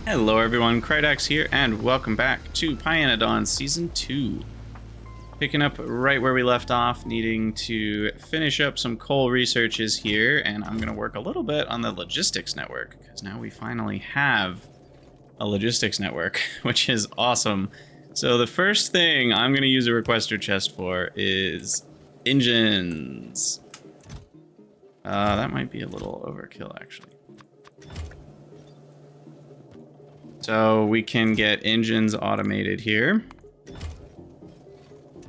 Hello everyone, Krydax here, and welcome back to pYanodon's Season 2. Picking up right where we left off, needing to finish up some coal researches here, and I'm going to work a little bit on the logistics network, because now we finally have a logistics network, which is awesome. So the first thing I'm going to use a requester chest for is engines. That might be a little overkill, actually. So we can get engines automated here.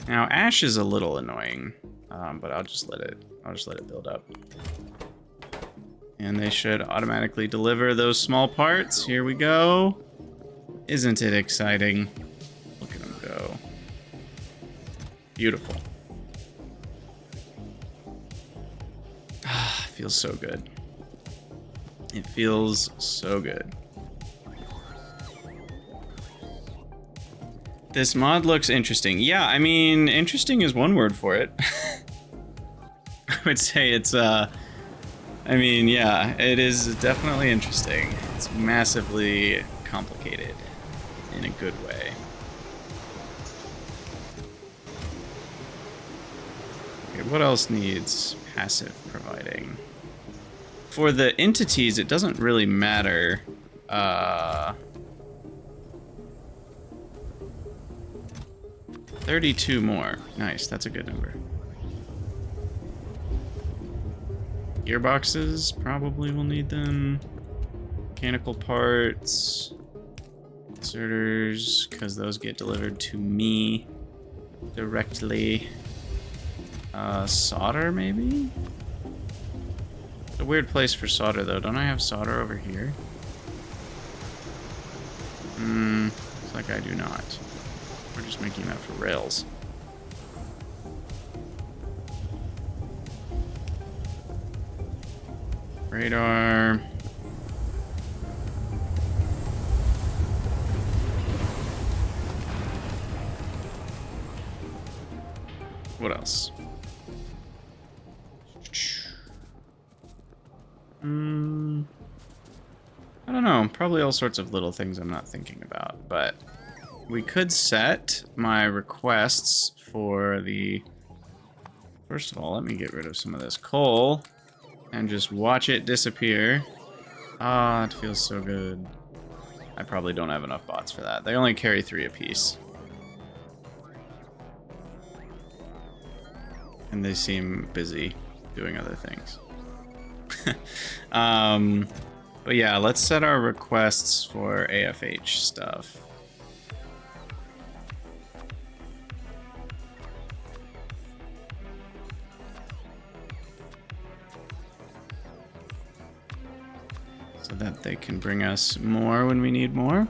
Now ash is a little annoying, but I'll just let it build up. And they should automatically deliver those small parts. Here we go. Isn't it exciting? Look at them go. Beautiful. Ah, feels so good. It feels so good. This mod looks interesting. Yeah, I mean, interesting is one word for it. I would say it's, I mean, yeah, it is definitely interesting. It's massively complicated in a good way. Okay, what else needs passive providing? For the entities, it doesn't really matter. 32 more. Nice, that's a good number. Gearboxes, probably will need them. Mechanical parts. Inserters, because those get delivered to me directly. Solder, maybe? It's a weird place for solder, though. Don't I have solder over here? Looks like I do not. We're just making that for rails. Radar. What else? I don't know. Probably all sorts of little things I'm not thinking about, but we could set my requests for the... First of all, let me get rid of some of this coal and just watch it disappear. Ah, it feels so good. I probably don't have enough bots for that. They only carry 3 apiece. And they seem busy doing other things. But yeah, let's set our requests for AFH stuff. So that they can bring us more when we need more.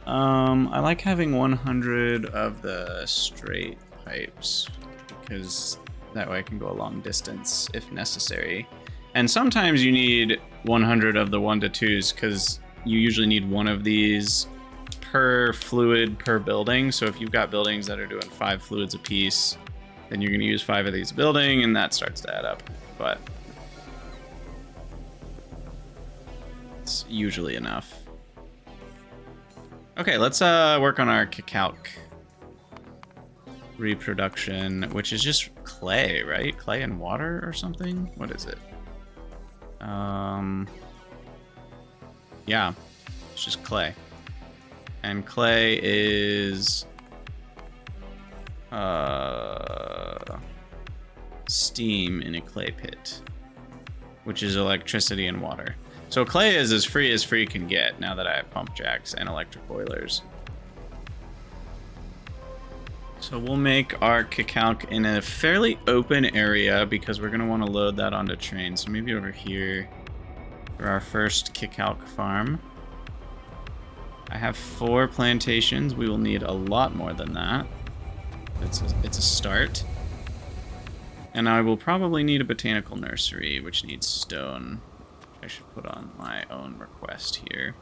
I like having 100 of the straight pipes, because that way I can go a long distance if necessary. And sometimes you need 100 of the 1-2s, because you usually need one of these per fluid per building. So if you've got buildings that are doing 5 fluids a piece, then you're going to use 5 of these building, and that starts to add up. But it's usually enough. Okay, let's work on our Kicalk reproduction, which is just clay, right? Clay and water or something? What is it? Yeah, it's just clay. And clay is steam in a clay pit, which is electricity and water. So clay is as free can get now that I have pump jacks and electric boilers. So we'll make our Kicalk in a fairly open area because we're going to want to load that onto trains. So maybe over here for our first Kicalk farm. I have 4 plantations. We will need a lot more than that. It's a start. And I will probably need a botanical nursery, which needs stone. I should put on my own request here.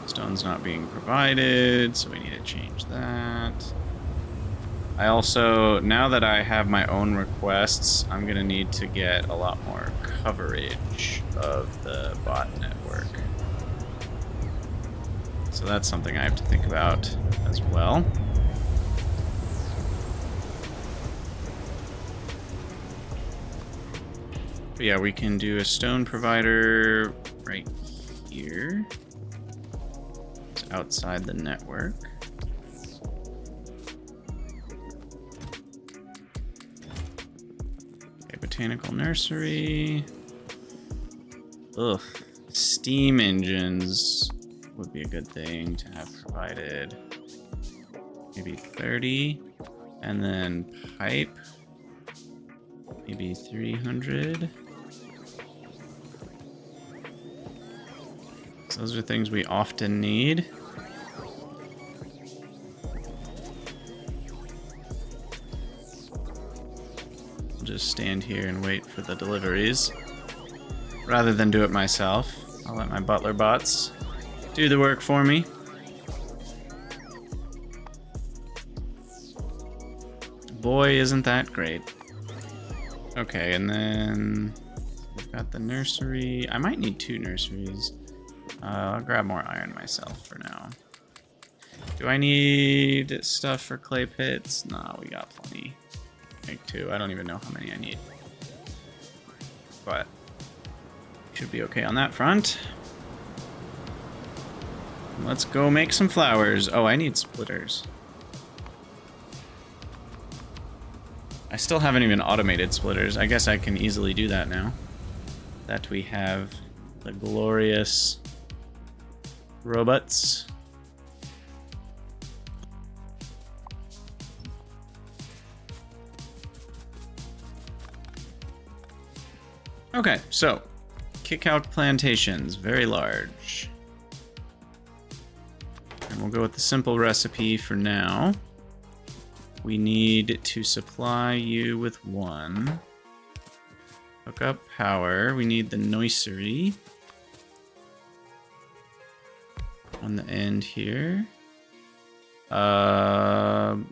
Stone's not being provided, so we need to change that. I also, now that I have my own requests, I'm gonna need to get a lot more coverage of the bot network. So that's something I have to think about as well. But yeah, we can do a stone provider right here. It's outside the network. Okay, botanical nursery. Ugh, steam engines would be a good thing to have provided. Maybe 30, and then pipe, maybe 300. So those are things we often need. I'll just stand here and wait for the deliveries rather than do it myself. I'll let my butler bots do the work for me. Boy, isn't that great. Okay, and then we've got the nursery. I might need 2 nurseries. I'll grab more iron myself for now. Do I need stuff for clay pits? Nah, we got plenty. Make 2. I don't even know how many I need. But should be okay on that front. Let's go make some flowers. Oh, I need splitters. I still haven't even automated splitters. I guess I can easily do that now that we have the glorious robots. Okay, so Kicalk plantations, very large. And we'll go with the simple recipe for now. We need to supply you with 1. Hook up power. We need the nursery on the end here. Oh,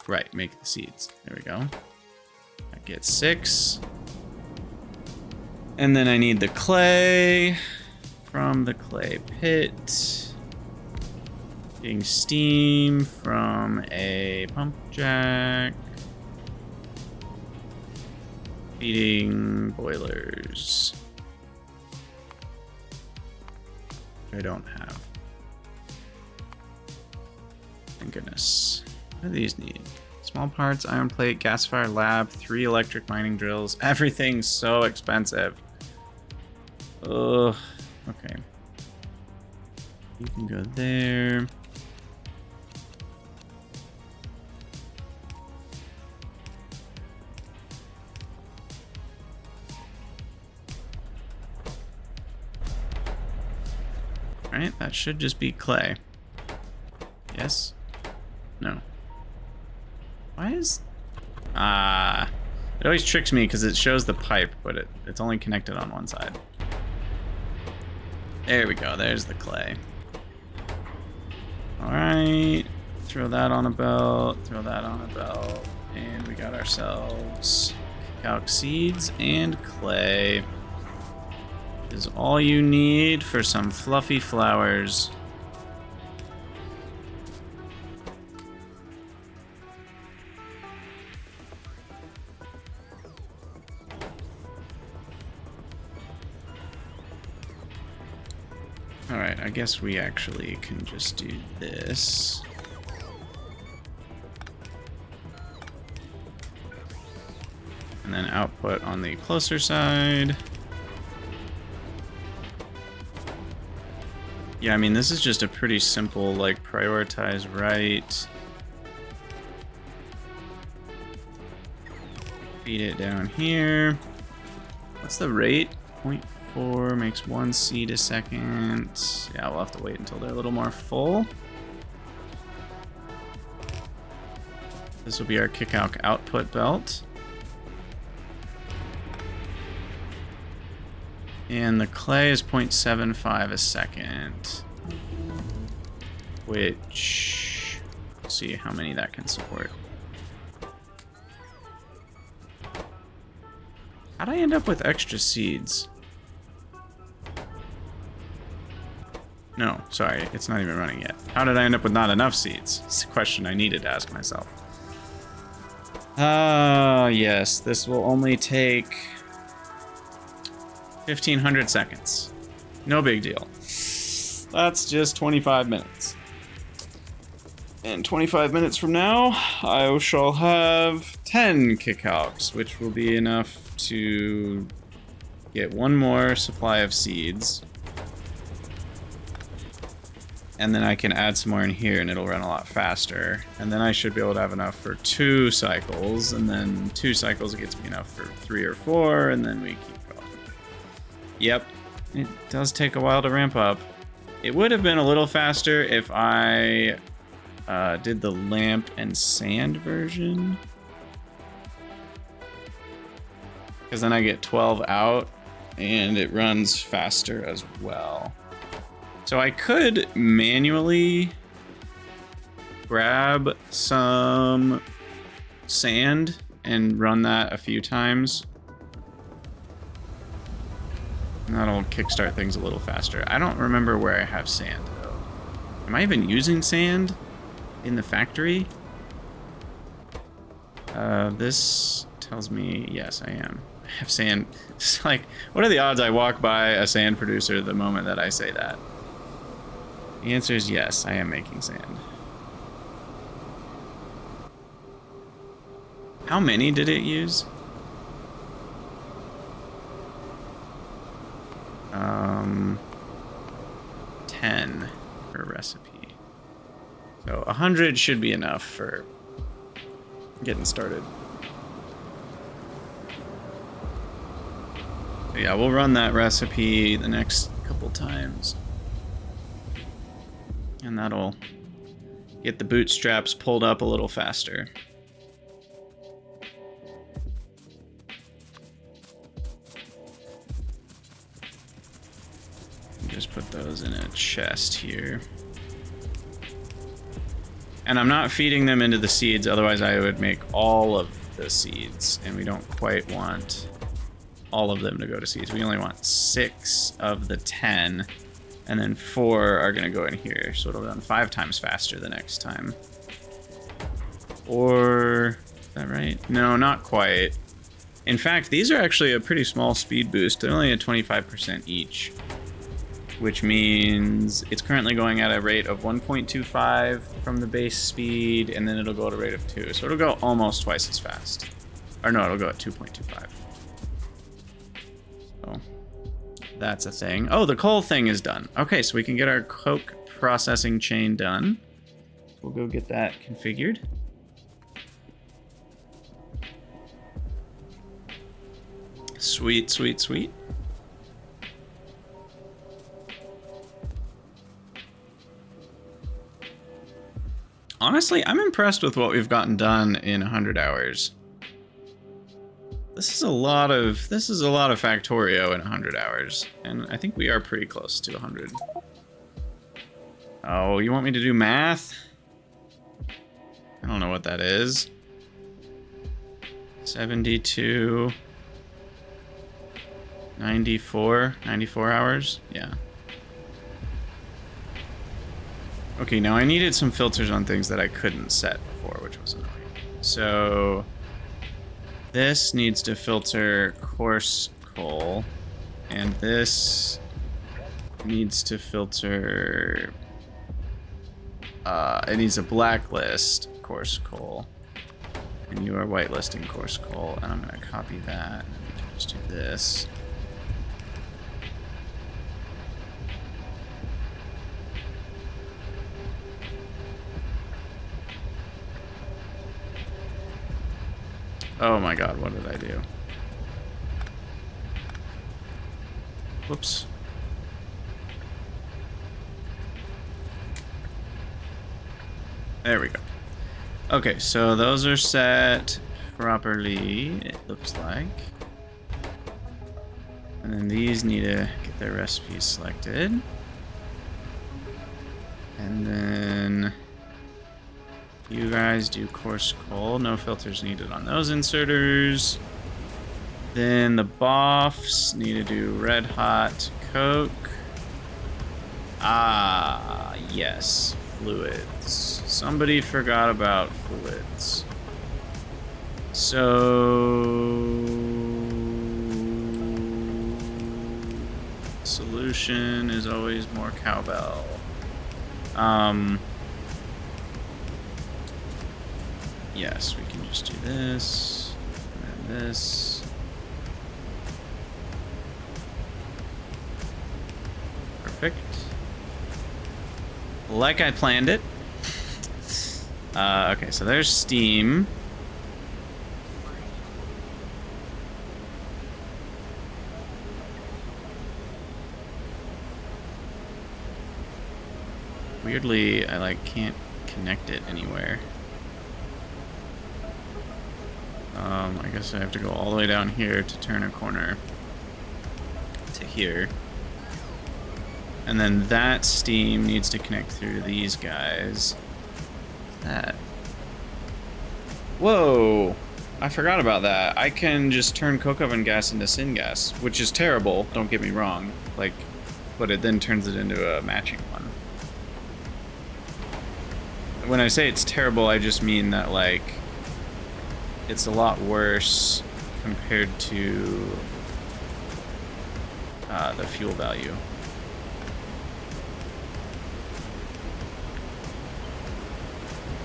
right. Make the seeds. There we go. That gets 6. And then I need the clay from the clay pit. Getting steam from a pump jack. Feeding boilers. I don't have. Thank goodness. What do these need? Small parts, iron plate, gasifier lab, 3 electric mining drills. Everything's so expensive. Ugh. Okay. You can go there. Alright, that should just be clay. Yes? No. Why is... it always tricks me because it shows the pipe, but it's only connected on one side. There we go, there's the clay. Alright, throw that on a belt, throw that on a belt, and we got ourselves Kicalk seeds and clay. Is all you need for some fluffy flowers. Alright, I guess we actually can just do this. And then output on the closer side. Yeah, I mean, this is just a pretty simple, like, prioritize right. Feed it down here. What's the rate? 0.4 makes 1 seed a second. Yeah, we'll have to wait until they're a little more full. This will be our Kicalk output belt. And the clay is 0.75 a second. Which, we'll see how many that can support. How'd I end up with extra seeds? No, sorry, it's not even running yet. How did I end up with not enough seeds? It's a question I needed to ask myself. Yes, this will only take 1,500 seconds. No big deal. That's just 25 minutes. And 25 minutes from now, I shall have 10 Kicalks, which will be enough to get one more supply of seeds. And then I can add some more in here and it'll run a lot faster. And then I should be able to have enough for 2 cycles, and then 2 cycles gets me enough for 3 or 4, and then we keep going. Yep, it does take a while to ramp up. It would have been a little faster if I did the lamp and sand version. Because then I get 12 out and it runs faster as well. So I could manually grab some sand and run that a few times. And that'll kickstart things a little faster. I don't remember where I have sand though. Am I even using sand in the factory? This tells me yes, I am. I have sand. It's like, what are the odds I walk by a sand producer the moment that I say that? The answer is yes, I am making sand. How many did it use? 10 per recipe. So 100 should be enough for getting started. So yeah, we'll run that recipe the next couple times. And that'll get the bootstraps pulled up a little faster. Just put those in a chest here. And I'm not feeding them into the seeds, otherwise I would make all of the seeds, and we don't quite want all of them to go to seeds. We only want 6 of the 10. And then 4 are gonna go in here, so it'll run 5 times faster the next time. Or, is that right? No, not quite. In fact, these are actually a pretty small speed boost. They're only at 25% each, which means it's currently going at a rate of 1.25 from the base speed, and then it'll go at a rate of 2. So it'll go almost twice as fast. Or no, it'll go at 2.25. So that's a thing. Oh, the coal thing is done. Okay, so we can get our coke processing chain done. We'll go get that configured. Sweet, sweet, sweet. Honestly, I'm impressed with what we've gotten done in 100 hours. This is a lot of Factorio in 100 hours, and I think we are pretty close to 100. Oh, you want me to do math? I don't know what that is. 72, 94 hours? Yeah. Okay, now I needed some filters on things that I couldn't set before, which was annoying. So this needs to filter coarse coal, and this needs to filter, it needs a blacklist coarse coal, and you are whitelisting coarse coal, and I'm gonna copy that, and we can just do this. Oh my god, what did I do? Whoops. There we go. Okay, so those are set properly, it looks like. And then these need to get their recipes selected. And then you guys do coarse coal. No filters needed on those inserters. Then the boffs need to do red hot Coke. Ah, yes, fluids. Somebody forgot about fluids. So solution is always more cowbell. Yes, we can just do this and then this. Perfect. Like I planned it. Okay, so there's steam. Weirdly, I like can't connect it anywhere. I guess I have to go all the way down here to turn a corner to here. And then that steam needs to connect through these guys. What's that? Whoa! I forgot about that. I can just turn coke oven gas into syngas, which is terrible, don't get me wrong. Like, but it then turns it into a matching one. When I say it's terrible, I just mean that, like, it's a lot worse compared to the fuel value.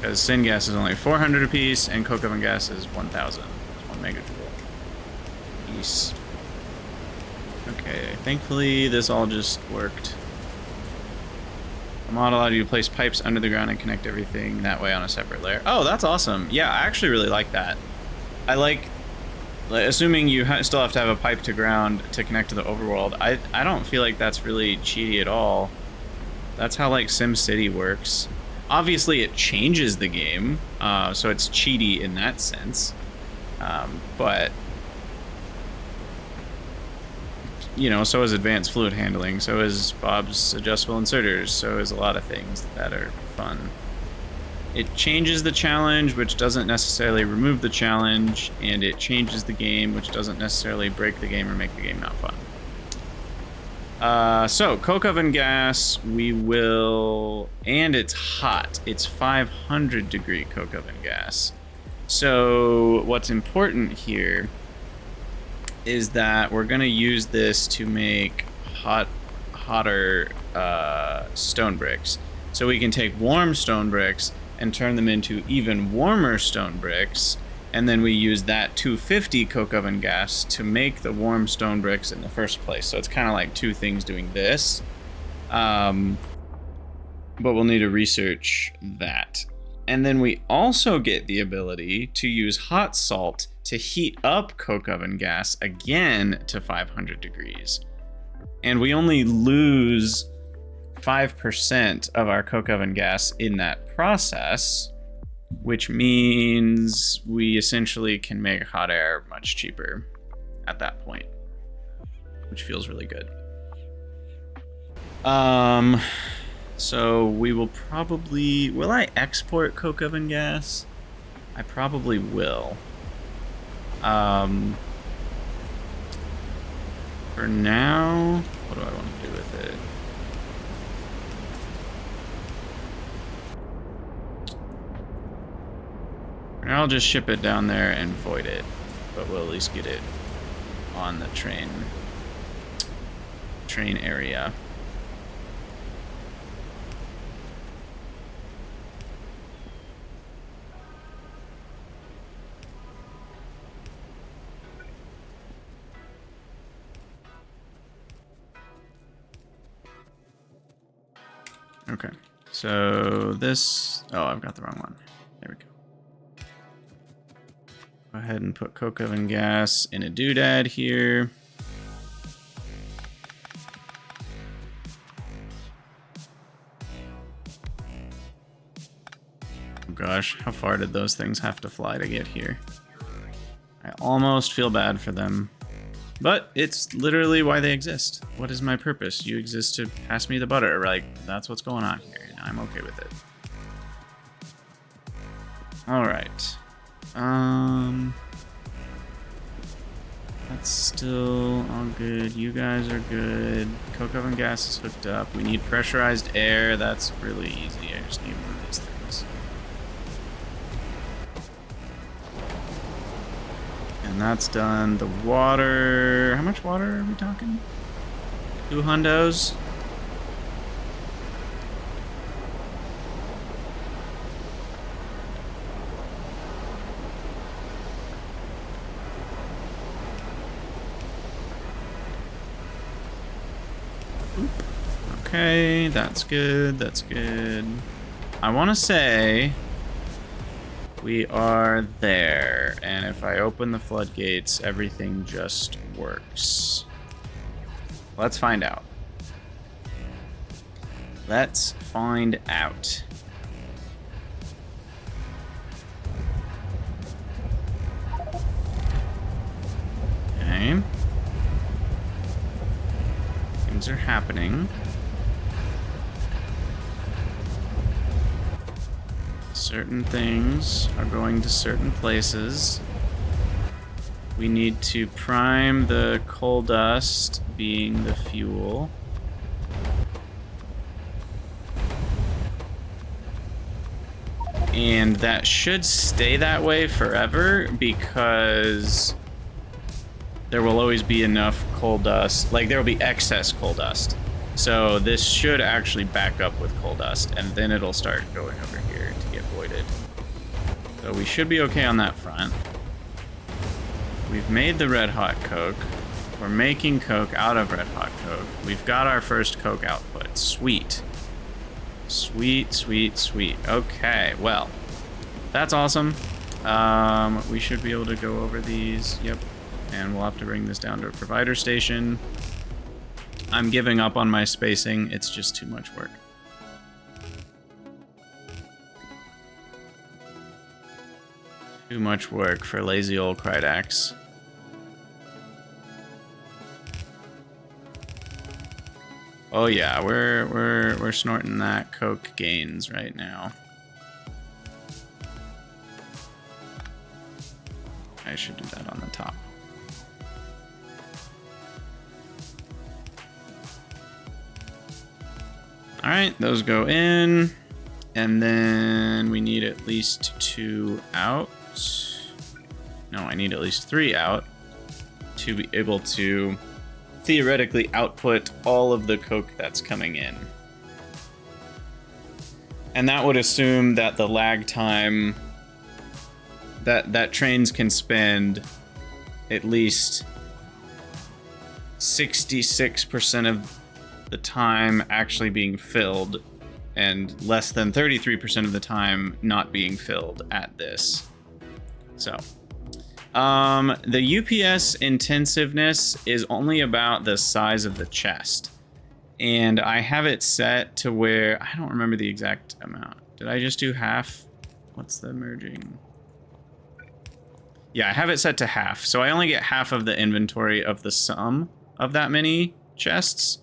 Because syngas is only 400 apiece, and coke oven gas is 1,000. It's 1 megajoule apiece. Okay, thankfully this all just worked. The mod allowed you to place pipes under the ground and connect everything that way on a separate layer. Oh, that's awesome. Yeah, I actually really like that. I like assuming you still have to have a pipe to ground to connect to the overworld. I don't feel like that's really cheaty at all. That's how, like, SimCity works. Obviously, it changes the game, so it's cheaty in that sense. But, you know, so is advanced fluid handling, so is Bob's adjustable inserters, so is a lot of things that are fun. It changes the challenge, which doesn't necessarily remove the challenge, and it changes the game, which doesn't necessarily break the game or make the game not fun. So, coke oven gas, we will... And it's hot. It's 500 degree coke oven gas. So, what's important here is that we're going to use this to make hotter stone bricks. So we can take warm stone bricks and turn them into even warmer stone bricks, and then we use that 250 coke oven gas to make the warm stone bricks in the first place. So it's kind of like two things doing this. But we'll need to research that. And then we also get the ability to use hot salt to heat up coke oven gas again to 500 degrees. And we only lose 5% of our coke oven gas in that process, which means we essentially can make hot air much cheaper at that point, which feels really good. So we will probably... Will I export coke oven gas? I probably will. For now, what do I want to do with it? For now, I'll just ship it down there and void it, but we'll at least get it on the train area. Okay, so this... Oh, I've got the wrong one. There we go. Go ahead and put coke oven gas in a doodad here. Oh gosh, how far did those things have to fly to get here? I almost feel bad for them. But it's literally why they exist. What is my purpose? You exist to pass me the butter. Like, that's what's going on here, and I'm okay with it. Alright. That's still all good. You guys are good. Coke oven gas is hooked up. We need pressurized air. That's really easy. I just need one of these things. And that's done. The water... How much water are we talking? 2 hundos? Okay, that's good, that's good. I want to say we are there, and if I open the floodgates, everything just works. Let's find out. Let's find out. Okay. Things are happening. Certain things are going to certain places. We need to prime the coal dust, being the fuel. And that should stay that way forever because there will always be enough coal dust. Like, there will be excess coal dust. So this should actually back up with coal dust, and then it'll start going over here to get voided. So we should be okay on that front. We've made the red hot coke. We're making coke out of red hot coke. We've got our first coke output. Sweet. Sweet, sweet, sweet. Okay, well, that's awesome. We should be able to go over these. Yep. And we'll have to bring this down to a provider station. I'm giving up on my spacing. It's just too much work. Too much work for lazy old Krydax. Oh yeah, we're snorting that coke gains right now. I should do that on the top. All right, those go in, and then we need at least 2 out. No, I need at least 3 out to be able to theoretically output all of the coke that's coming in. And that would assume that the lag time that trains can spend at least 66% of the time actually being filled and less than 33% of the time not being filled at this. So the UPS intensiveness is only about the size of the chest, and I have it set to where I don't remember the exact amount. Did I just do half? What's the merging? Yeah, I have it set to half, so I only get half of the inventory of the sum of that many chests.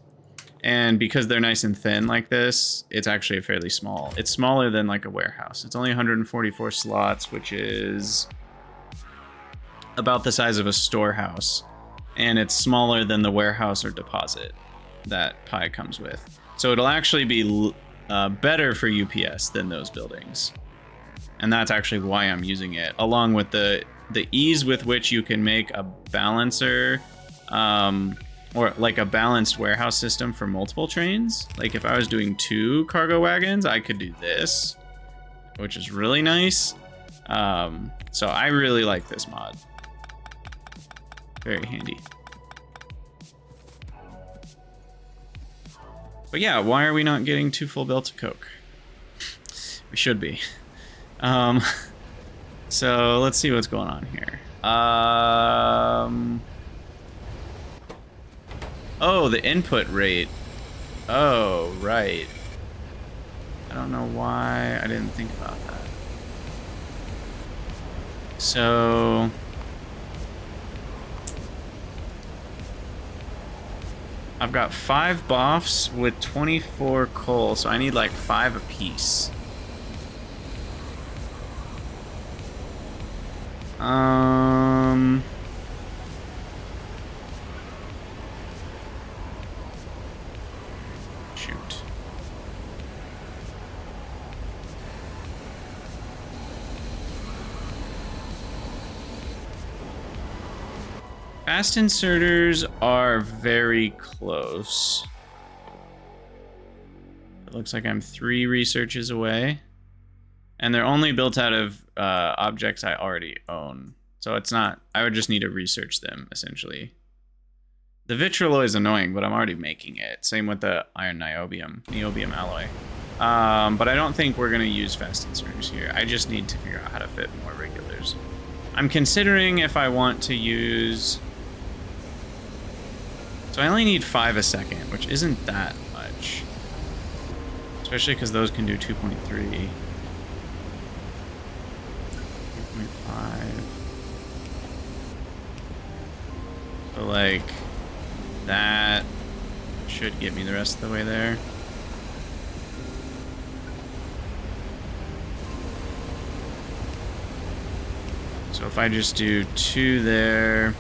And because they're nice and thin like this, it's actually fairly small. It's smaller than like a warehouse. It's only 144 slots, which is about the size of a storehouse. And it's smaller than the warehouse or deposit that Pi comes with. So it'll actually be better for UPS than those buildings. And that's actually why I'm using it, along with the ease with which you can make a balancer, or like a balanced warehouse system for multiple trains. Like if I was doing 2 cargo wagons, I could do this, which is really nice. So I really like this mod. Very handy. But yeah, why are we not getting 2 full belts of coke? We should be. So let's see what's going on here. Oh, the input rate. Oh, right. I don't know why I didn't think about that. So I've got 5 boffs with 24 coal, so I need like 5 apiece. shoot. Fast inserters are very close. It looks like I'm 3 researches away. And they're only built out of objects I already own. So it's not, I would just need to research them, essentially. The vitriol is annoying, but I'm already making it. Same with the iron niobium alloy. But I don't think we're gonna use fast inserters here. I just need to figure out how to fit more regulars. I'm considering if I want to use... So I only need 5 a second, which isn't that much. Especially because those can do 2.3. 2.5. So like that should get me the rest of the way there. So if I just do 2 there.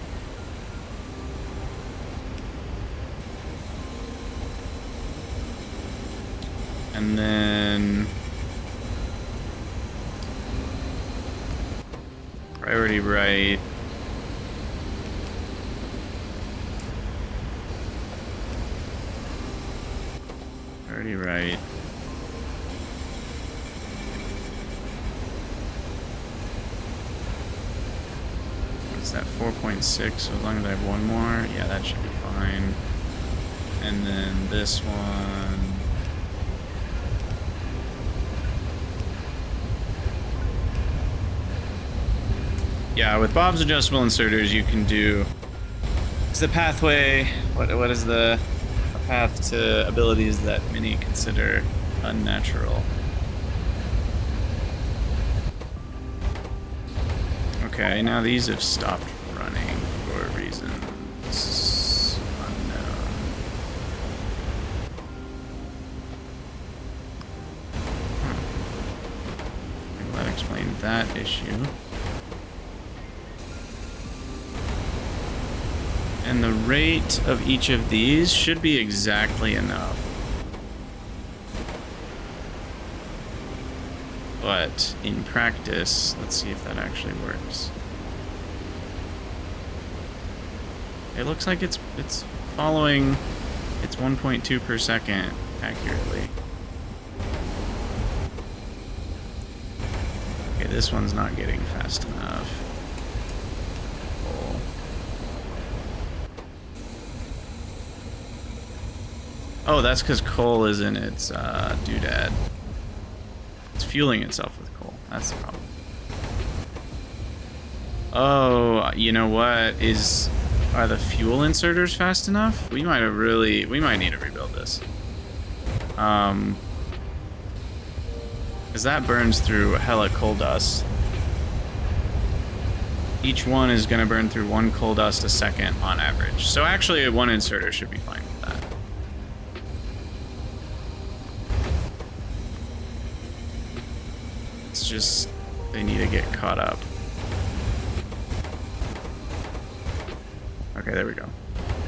And then priority right. Priority right. What's that, 4.6? So as long as I have 1 more, yeah, that should be fine. And then this one. Yeah, with Bob's adjustable inserters, you can do. It's the pathway. What is the path to abilities that many consider unnatural? Okay, now these have stopped running for reasons unknown. Maybe that explains that issue. And the rate of each of these should be exactly enough. But in practice, let's see if that actually works. It looks like it's following its 1.2 per second accurately. Okay, this one's not getting fast enough. Oh, that's because coal is in its doodad. It's fueling itself with coal. That's the problem. Oh, you know what? Are the fuel inserters fast enough? We might need to rebuild this. Because that burns through hella coal dust. Each one is going to burn through 1 coal dust a second on average. So actually, 1 inserter should be fine for that. It's just they need to get caught up. Okay, there we go.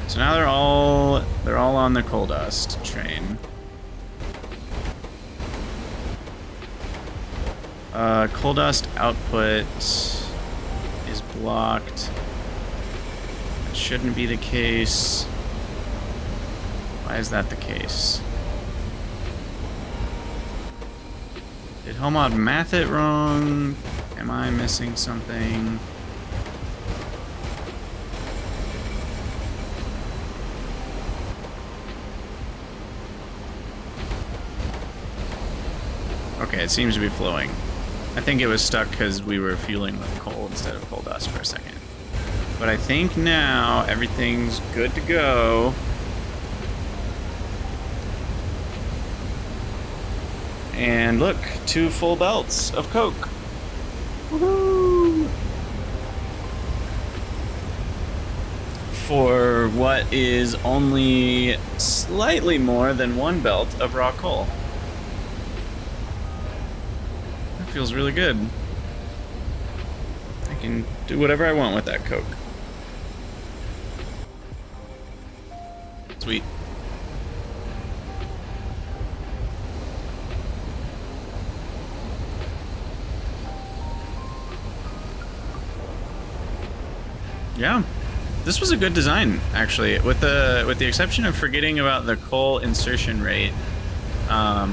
So now they're all on the coal dust train. Coal dust output is blocked. That shouldn't be the case. Why is that the case? Did Homod math it wrong? Am I missing something? Okay, it seems to be flowing. I think it was stuck because we were fueling with coal instead of coal dust for a second. But I think now everything's good to go. And look, 2 full belts of Coke. Woohoo! For what is only slightly more than 1 belt of raw coal. That feels really good. I can do whatever I want with that Coke. Sweet. Yeah, this was a good design actually, with the exception of forgetting about the coal insertion rate. I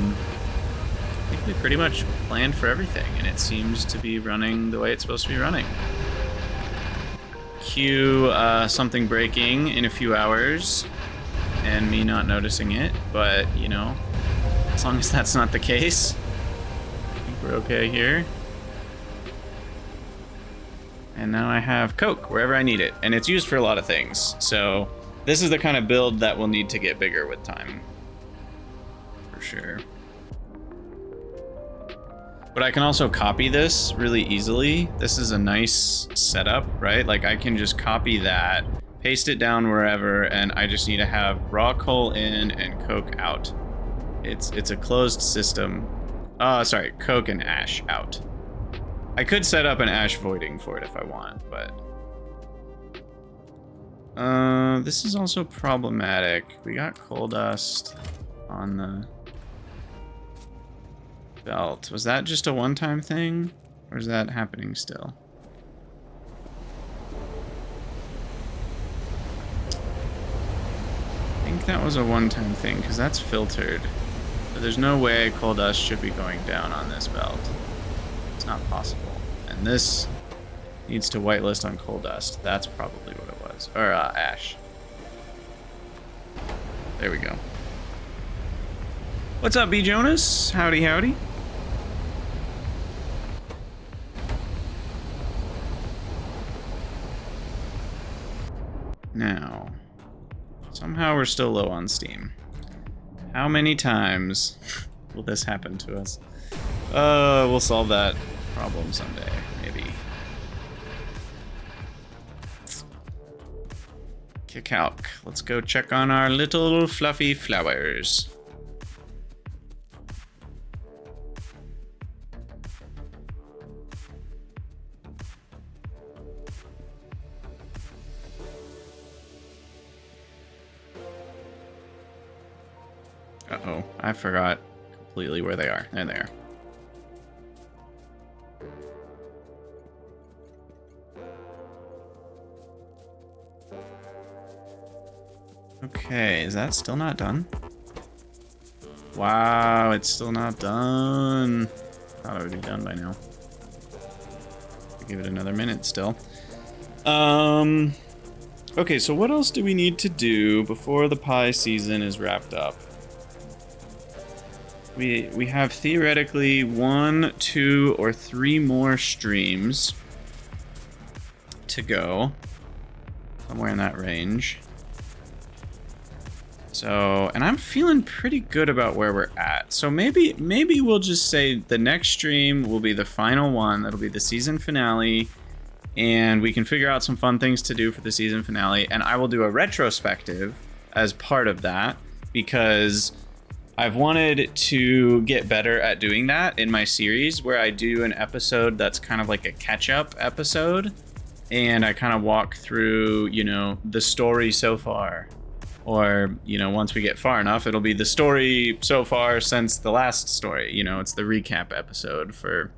think we pretty much planned for everything, and it seems to be running the way it's supposed to be running. Cue something breaking in a few hours, and me not noticing it, but you know, as long as that's not the case, I think we're okay here. And now I have Coke wherever I need it, and it's used for a lot of things. So this is the kind of build that will need to get bigger with time, for sure. But I can also copy this really easily. This is a nice setup, right? Like I can just copy that, paste it down wherever, and I just need to have raw coal in and Coke out. It's a closed system. Sorry, Coke and ash out. I could set up an ash voiding for it if I want, but this is also problematic. We got coal dust on the belt. Was that just a one-time thing, or is that happening still? I think that was a one-time thing, because that's filtered. But there's no way coal dust should be going down on this belt. It's not possible. And this needs to whitelist on coal dust. That's probably what it was. Or ash. There we go. What's up, B. Jonas? Howdy, howdy. Now, somehow we're still low on steam. How many times will this happen to us? We'll solve that problem someday, maybe. Kicalk. Let's go check on our little fluffy flowers. Uh-oh, I forgot completely where they are. There they are. Okay, is that still not done? Wow, it's still not done. Thought it would be done by now. Give it another minute still. Okay, so what else do we need to do before the pie season is wrapped up? We have theoretically 1, 2, or 3 more streams to go. Somewhere in that range. So, and I'm feeling pretty good about where we're at. So maybe we'll just say the next stream will be the final one. That'll be the season finale. And we can figure out some fun things to do for the season finale. And I will do a retrospective as part of that, because I've wanted to get better at doing that in my series, where I do an episode that's kind of like a catch-up episode, and I kind of walk through, you know, the story so far. Or, you know, once we get far enough, it'll be the story so far since the last story. You know, it's the recap episode for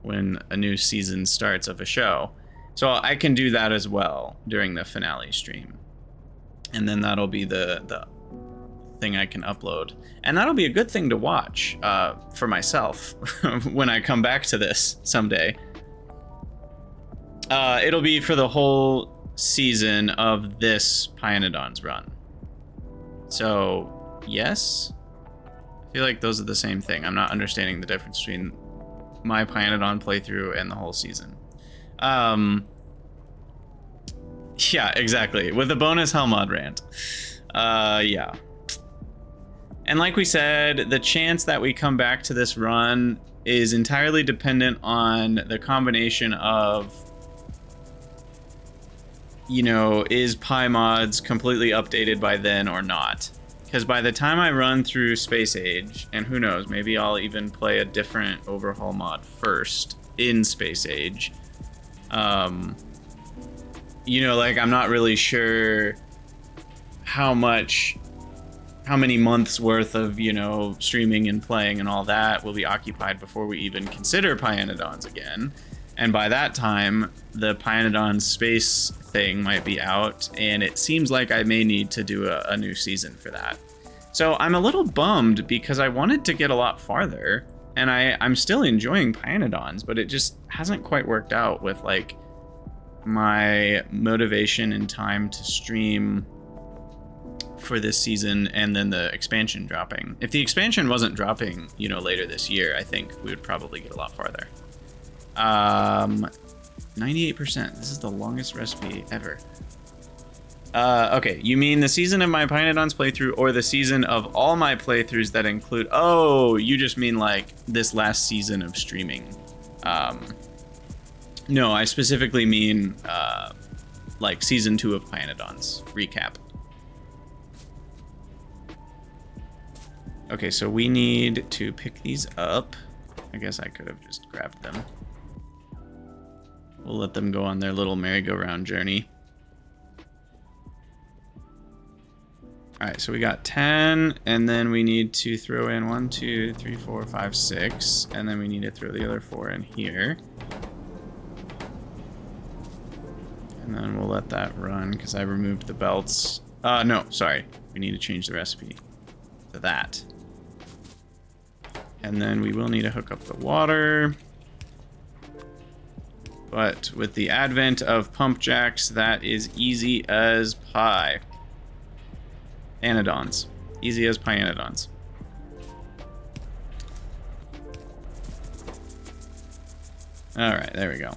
when a new season starts of a show. So I can do that as well during the finale stream. And then that'll be the thing I can upload. And that'll be a good thing to watch for myself when I come back to this someday. It'll be for the whole season of this pYanodon's run. So, yes. I feel like those are the same thing. I'm not understanding the difference between my pYanodon playthrough and the whole season. Yeah, exactly. With a bonus Hellmod rant. Yeah. And like we said, the chance that we come back to this run is entirely dependent on the combination of, you know, is PyMods completely updated by then or not? Because by the time I run through Space Age, and who knows, maybe I'll even play a different overhaul mod first in Space Age. You know, like, I'm not really sure how many months worth of, you know, streaming and playing and all that will be occupied before we even consider pYanodon's again. And by that time, the pYanodon's space thing might be out, and it seems like I may need to do a new season for that. So I'm a little bummed because I wanted to get a lot farther, and I'm still enjoying pYanodon's, but it just hasn't quite worked out with like my motivation and time to stream for this season and then the expansion dropping. If the expansion wasn't dropping, you know, later this year, I think we would probably get a lot farther. 98%. This is the longest recipe ever. Okay, you mean the season of my pYanodon's playthrough or the season of all my playthroughs that include... Oh, you just mean like this last season of streaming. No, I specifically mean like season 2 of pYanodon's recap. Okay, so we need to pick these up. I guess I could have just grabbed them. We'll let them go on their little merry-go-round journey. Alright, so we got 10, and then we need to throw in 1, 2, 3, 4, 5, 6, and then we need to throw the other 4 in here. And then we'll let that run, because I removed the belts. No, sorry. We need to change the recipe to that. And then we will need to hook up the water. But with the advent of pump jacks, that is easy as pie. Pyanodon's. Easy as pYanodon's. Alright, there we go.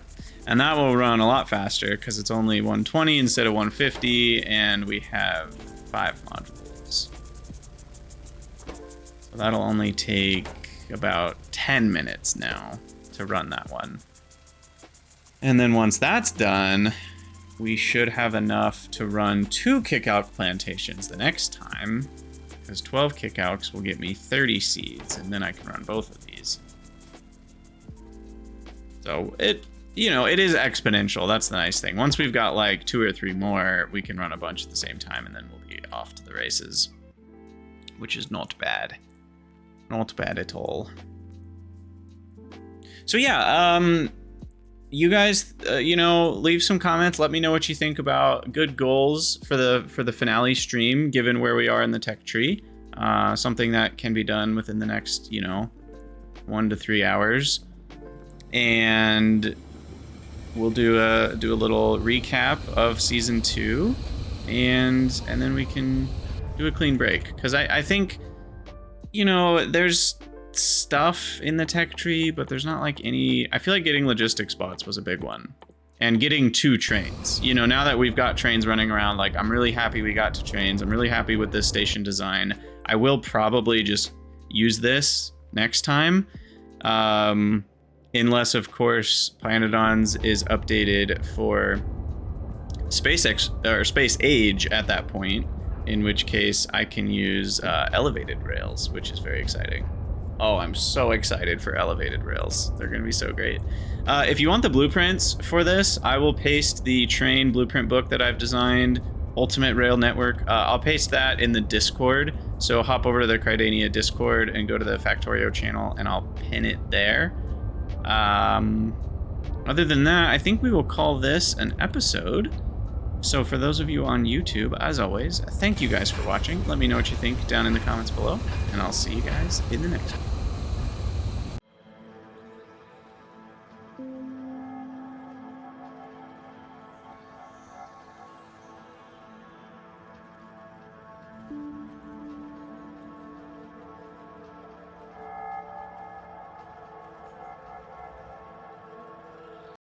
And that will run a lot faster because it's only 120 instead of 150, and we have 5 modules. So that'll only take about 10 minutes now to run that one. And then once that's done, we should have enough to run 2 Kicalk plantations the next time, because 12 Kicalks will get me 30 seeds, and then I can run both of these. So it, you know, it is exponential. That's the nice thing. Once we've got like 2 or 3 more, we can run a bunch at the same time, and then we'll be off to the races, which is not bad. Not bad at all. So yeah, you guys, you know, leave some comments. Let me know what you think about good goals for the finale stream, given where we are in the tech tree. Something that can be done within the next, you know, 1 to 3 hours, and we'll do a little recap of season 2, and then we can do a clean break, because I think, you know, there's stuff in the tech tree, but there's not like any... I feel like getting logistic spots was a big one, and getting 2 trains. You know, now that we've got trains running around, like, I'm really happy we got 2 trains. I'm really happy with this station design. I will probably just use this next time, unless of course pYanodon's is updated for space age at that point, in which case I can use elevated rails, which is very exciting. Oh, I'm so excited for elevated rails. They're going to be so great. If you want the blueprints for this, I will paste the train blueprint book that I've designed, Ultimate Rail Network. I'll paste that in the Discord. So hop over to the Cridania Discord and go to the Factorio channel, and I'll pin it there. Other than that, I think we will call this an episode. So for those of you on YouTube, as always, thank you guys for watching. Let me know what you think down in the comments below, and I'll see you guys in the next one.